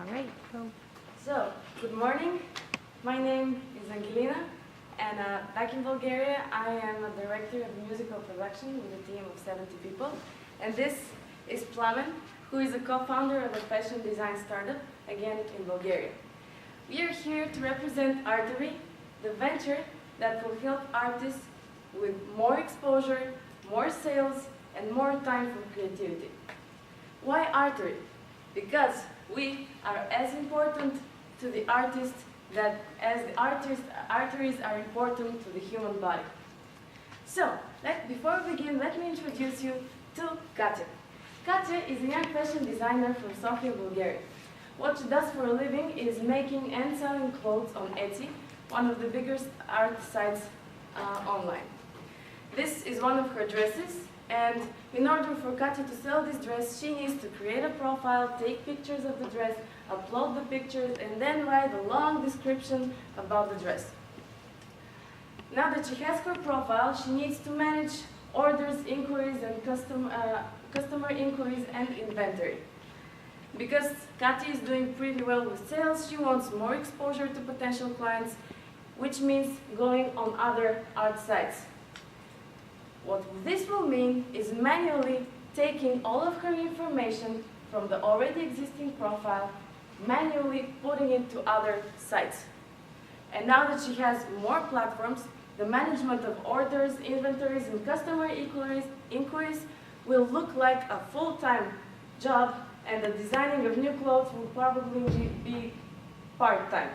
All right, go. So, good morning. My name is Angelina, and back in Bulgaria, I am a director of musical production with a team of 70 people. And this is Plamen, who is a co-founder of a fashion design startup, again in Bulgaria. We are here to represent ARTery, the venture that will help artists with more exposure, more sales, and more time for creativity. Why ARTery? Because we are as important to the artist as the arteries are important to the human body. So, before we begin, let me introduce you to Katya. Katya is a young fashion designer from Sofia, Bulgaria. What she does for a living is making and selling clothes on Etsy, one of the biggest art sites online. This is one of her dresses, and in order for Katya to sell this dress, she needs to create a profile, take pictures of the dress, upload the pictures, and then write a long description about the dress. Now that she has her profile, she needs to manage orders, inquiries, and customer inquiries and inventory. Because Katya is doing pretty well with sales, she wants more exposure to potential clients, which means going on other art sites. What this will mean is manually taking all of her information from the already existing profile, manually putting it to other sites. And now that she has more platforms, the management of orders, inventories, and customer inquiries will look like a full-time job, and the designing of new clothes will probably be part-time.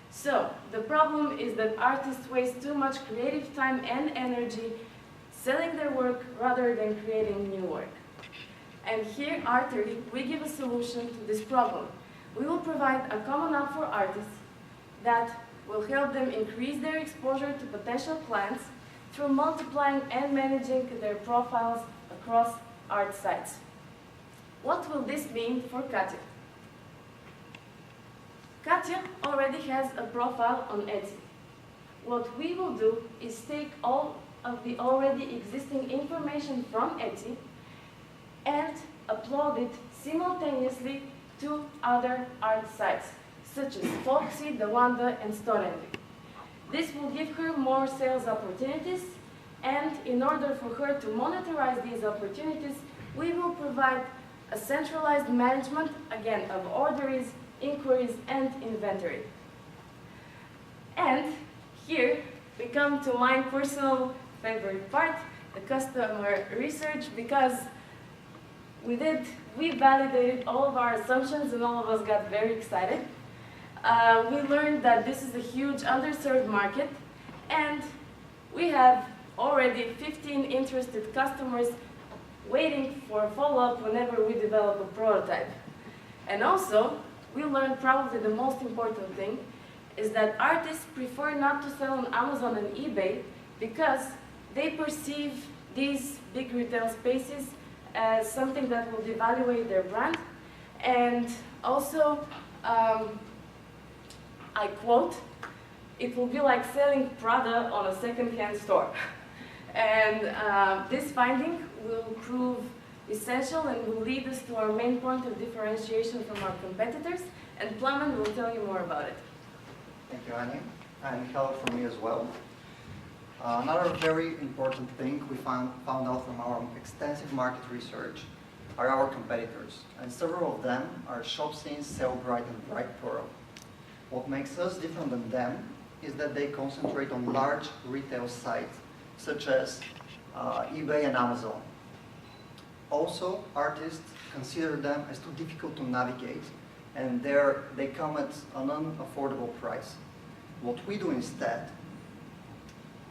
So, the problem is that artists waste too much creative time and energy selling their work rather than creating new work. And here at ARTery, we give a solution to this problem. We will provide a common app for artists that will help them increase their exposure to potential clients through multiplying and managing their profiles across art sites. What will this mean for Katya? Katya already has a profile on Etsy. What we will do is take all of the already existing information from Etsy and upload it simultaneously to other art sites, such as Foxy, Dawanda, and Storenvy. This will give her more sales opportunities, and in order for her to monetize these opportunities, we will provide a centralized management, again, of orders, inquiries, and inventory. And here we come to my personal favorite part, the customer research, because we validated all of our assumptions and all of us got very excited. We learned that this is a huge underserved market, and we have already 15 interested customers waiting for follow-up whenever we develop a prototype. And also, we learned probably the most important thing is that artists prefer not to sell on Amazon and eBay because they perceive these big retail spaces as something that will devaluate their brand. And also, I quote, "It will be like selling Prada on a second-hand store." And this finding will prove essential and will lead us to our main point of differentiation from our competitors, and Plamen will tell you more about it. Thank you, Annie, and hello from me as well. Another very important thing we found out from our extensive market research are our competitors, and several of them are Shopscene, Sellbrite, and Brightpearl. What makes us different than them is that they concentrate on large retail sites, such as eBay and Amazon. Also, artists consider them as too difficult to navigate, and they come at an unaffordable price. What we do instead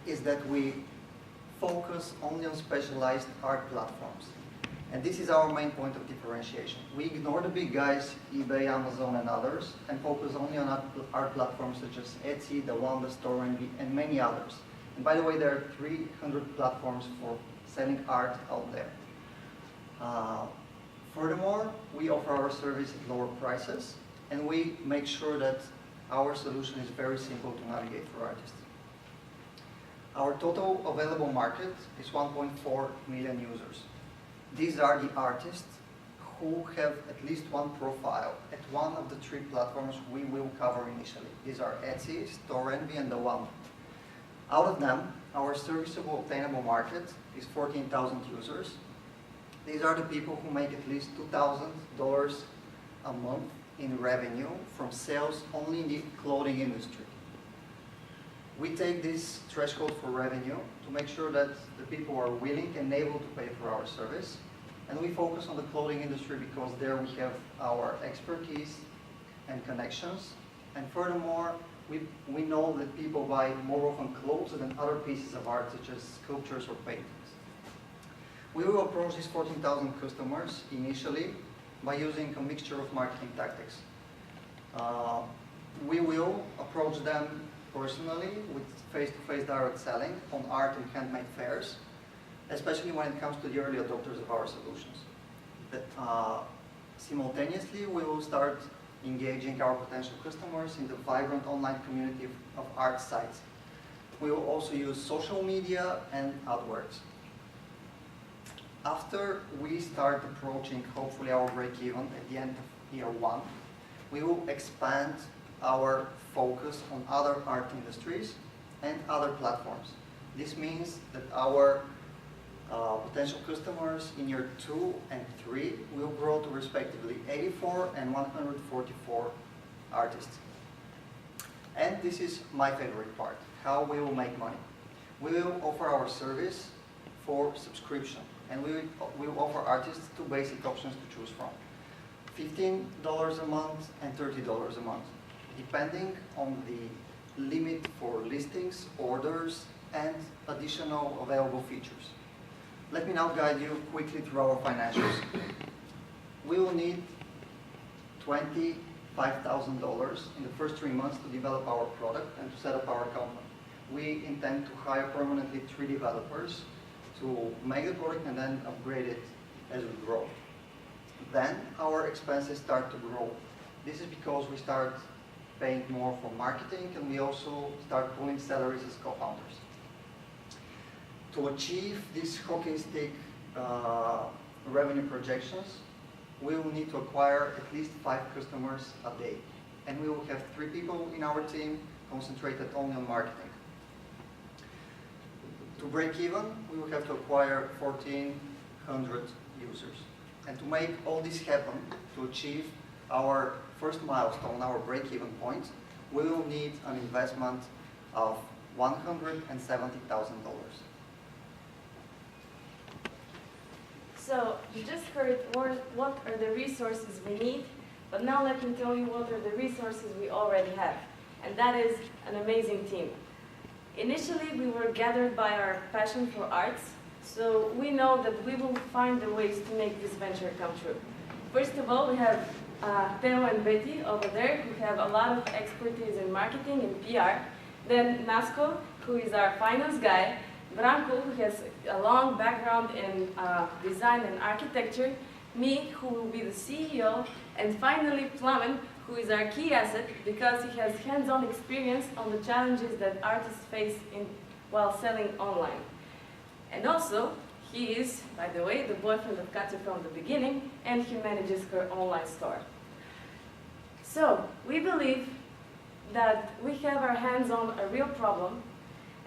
is that we focus only on specialized art platforms. And this is our main point of differentiation. We ignore the big guys, eBay, Amazon, and others, and focus only on art platforms such as Etsy, Dawanda, Storenvy, and many others. And by the way, there are 300 platforms for selling art out there. Furthermore, we offer our service at lower prices, and we make sure that our solution is very simple to navigate for artists. Our total available market is 1.4 million users. These are the artists who have at least one profile at one of the three platforms we will cover initially. These are Etsy, StoreEnvy, and the One. Out of them, our serviceable obtainable market is 14,000 users. These are the people who make at least $2,000 a month in revenue from sales only in the clothing industry. We take this threshold for revenue to make sure that the people are willing and able to pay for our service. And we focus on the clothing industry because there we have our expertise and connections. And furthermore, we know that people buy more often clothes than other pieces of art, such as sculptures or paintings. We will approach these 14,000 customers initially by using a mixture of marketing tactics. We will approach them personally with face-to-face direct selling on art and handmade fairs, especially when it comes to the early adopters of our solutions. Simultaneously, we will start engaging our potential customers in the vibrant online community of art sites. We will also use social media and AdWords. After we start approaching, hopefully, our break-even at the end of year one, we will expand our focus on other art industries and other platforms. This means that our potential customers in year 2 and 3 will grow to respectively 84 and 144 artists. And this is my favorite part, how we will make money. We will offer our service for subscription, and we will offer artists two basic options to choose from: $15 a month and $30 a month, depending on the limit for listings, orders, and additional available features. Let me now guide you quickly through our financials. We will need $25,000 in the first 3 months to develop our product and to set up our company. We intend to hire permanently 3 developers to make the product and then upgrade it as we grow. Then our expenses start to grow. This is because we start paying more for marketing, and we also start pulling salaries as co-founders. To achieve these hockey stick revenue projections, we will need to acquire at least 5 customers a day. And we will have 3 people in our team concentrated only on marketing. To break even, we will have to acquire 1,400 users. And to make all this happen, to achieve our first milestone, our break-even point, we will need an investment of $170,000. So you just heard what are the resources we need, but now let me tell you what are the resources we already have. And that is an amazing team. Initially, we were gathered by our passion for arts, so we know that we will find the ways to make this venture come true. First of all, we have Theo and Betty over there, who have a lot of expertise in marketing and PR. Then Nasko, who is our finance guy. Branko, who has a long background in design and architecture. Me, who will be the CEO. And finally, Plamen, who is our key asset because he has hands-on experience on the challenges that artists face while selling online. And also, he is, by the way, the boyfriend of Katja from the beginning, and he manages her online store. So, we believe that we have our hands on a real problem,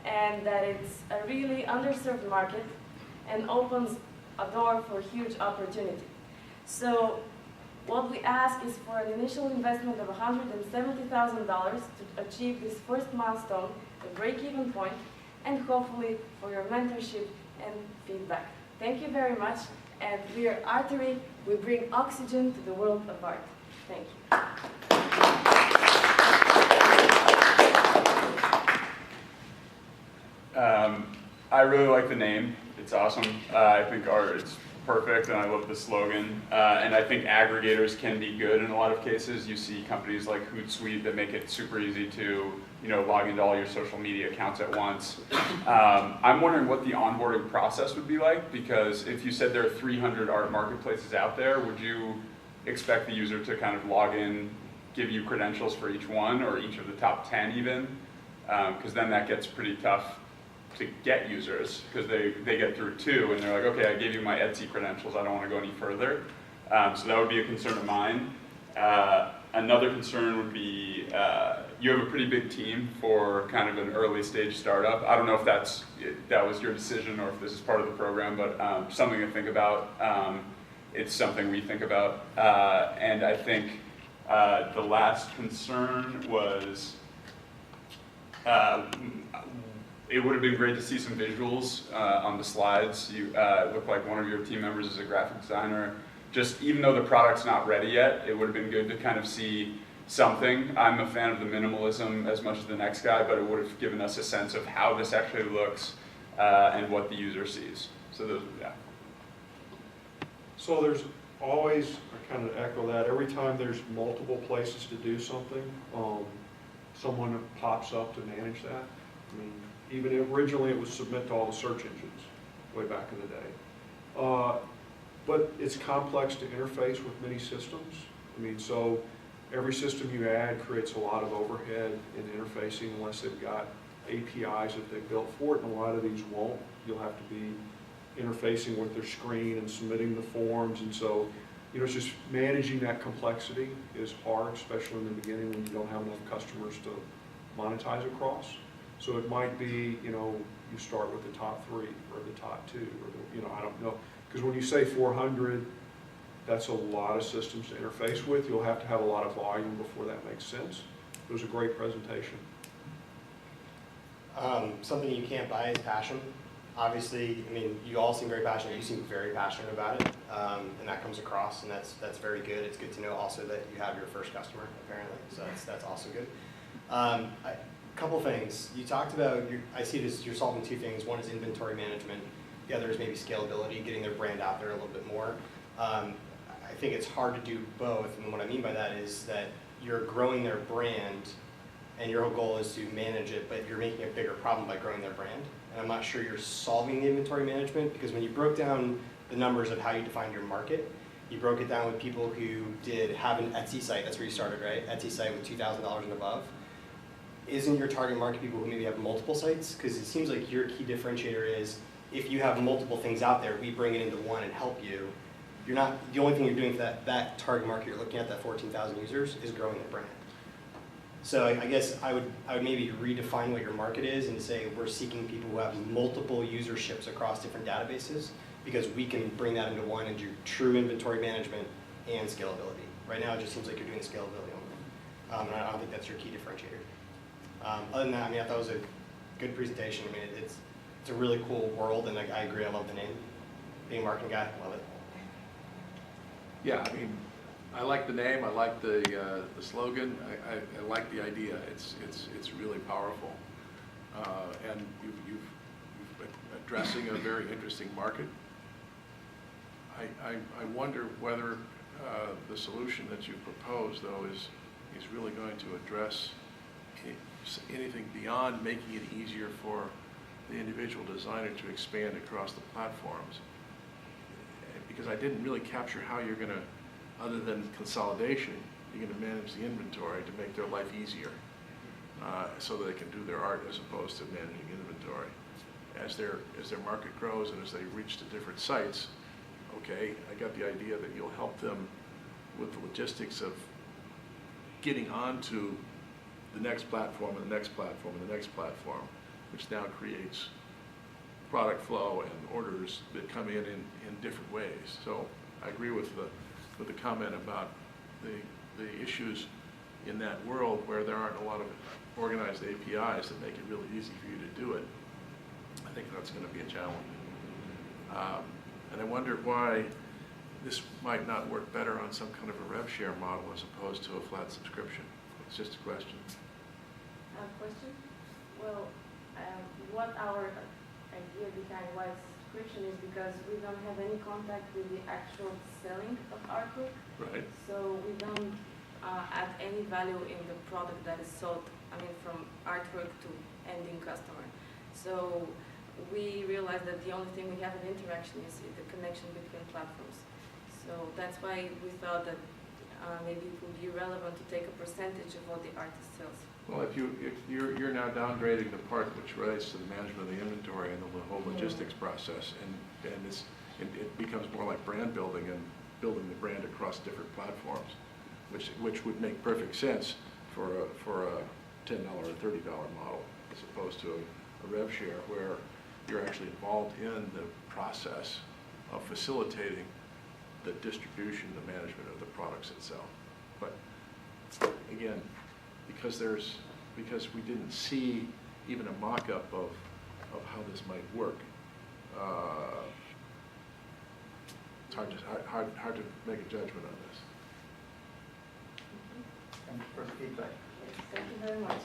and that it's a really underserved market and opens a door for huge opportunity. So, what we ask is for an initial investment of $170,000 to achieve this first milestone, the break-even point, and hopefully for your mentorship and feedback. Thank you very much, and we are ARTery. We bring oxygen to the world of art. Thank you. I really like the name. It's awesome. I think it's perfect, and I love the slogan. And I think aggregators can be good in a lot of cases. You see companies like Hootsuite that make it super easy to, log into all your social media accounts at once. I'm wondering what the onboarding process would be like, because if you said there are 300 art marketplaces out there, would you expect the user to kind of log in, give you credentials for each one, or each of the top 10 even? Because then that gets pretty tough to get users, because they get through 2 and they're like, okay, I gave you my Etsy credentials, I don't want to go any further. So that would be a concern of mine. Another concern would be you have a pretty big team for kind of an early stage startup. I don't know if that was your decision or if this is part of the program, but something to think about. It's something we think about. And I think the last concern was it would have been great to see some visuals on the slides. You look like one of your team members is a graphic designer. Just even though the product's not ready yet, it would have been good to kind of see something. I'm a fan of the minimalism as much as the next guy, but it would have given us a sense of how this actually looks and what the user sees. So those, yeah. So there's always, I kind of echo that, every time there's multiple places to do something, someone pops up to manage that. I mean, even originally it was submit to all the search engines way back in the day. But it's complex to interface with many systems. I mean, so every system you add creates a lot of overhead in interfacing unless they've got APIs that they've built for it, and a lot of these won't. You'll have to be interfacing with their screen and submitting the forms, and so, you know, it's just managing that complexity is hard, especially in the beginning when you don't have enough customers to monetize across. So it might be, you know, you start with the top 3 or the top 2, or the, you know, I don't know. Because when you say 400, that's a lot of systems to interface with. You'll have to have a lot of volume before that makes sense. It was a great presentation. Something you can't buy is passion. Obviously, I mean, you all seem very passionate. You seem very passionate about it, and that comes across, and that's very good. It's good to know also that you have your first customer, apparently, so that's also good. A couple things. You talked about, I see this, you're solving 2 things. One is inventory management. The other is maybe scalability, getting their brand out there a little bit more. I think it's hard to do both, and what I mean by that is that you're growing their brand, and your whole goal is to manage it, but you're making a bigger problem by growing their brand. And I'm not sure you're solving the inventory management, because when you broke down the numbers of how you define your market, you broke it down with people who have an Etsy site. That's where you started, right? Etsy site with $2,000 and above. Isn't your target market people who maybe have multiple sites? Because it seems like your key differentiator is, if you have multiple things out there, we bring it into one and help you. You're not, the only thing you're doing for that target market you're looking at, that 14,000 users, is growing their brand. So I guess I would maybe redefine what your market is and say we're seeking people who have multiple userships across different databases, because we can bring that into one and do true inventory management and scalability. Right now it just seems like you're doing scalability only. And I don't think that's your key differentiator. Other than that, I mean, I thought it was a good presentation. I mean, it's a really cool world, and I agree, I love the name. Being a marketing guy, love it. Yeah, I mean, I like the name, I like the slogan, I like the idea. It's really powerful, and you've addressing a very interesting market. I wonder whether the solution that you propose, though, is really going to address anything beyond making it easier for the individual designer to expand across the platforms. Because I didn't really capture how you're going to, other than consolidation, you're going to manage the inventory to make their life easier, so that they can do their art as opposed to managing inventory. As their market grows and as they reach the different sites, okay, I got the idea that you'll help them with the logistics of getting onto the next platform and the next platform and the next platform, which now creates product flow and orders that come in different ways. So I agree with the comment about the issues in that world where there aren't a lot of organized APIs that make it really easy for you to do it. I think that's going to be a challenge. And I wonder why this might not work better on some kind of a rev share model as opposed to a flat subscription. It's just a question. Question? Well, what our idea behind why subscription is because we don't have any contact with the actual selling of artwork. Right. So we don't add any value in the product that is sold, I mean, from artwork to ending customer. So we realized that the only thing we have an interaction is the connection between platforms. So that's why we thought that maybe it would be relevant to take a percentage of what the artist sells. Well, if you're now downgrading the part which relates to the management of the inventory and the whole logistics process, and it becomes more like brand building and building the brand across different platforms, which would make perfect sense for a $10 or $30 model, as opposed to a rev share where you're actually involved in the process of facilitating the distribution, the management of the products itself. But again, because we didn't see even a mock-up of how this might work, it's hard to make a judgment on this. Thank you for the feedback. Thank you very much.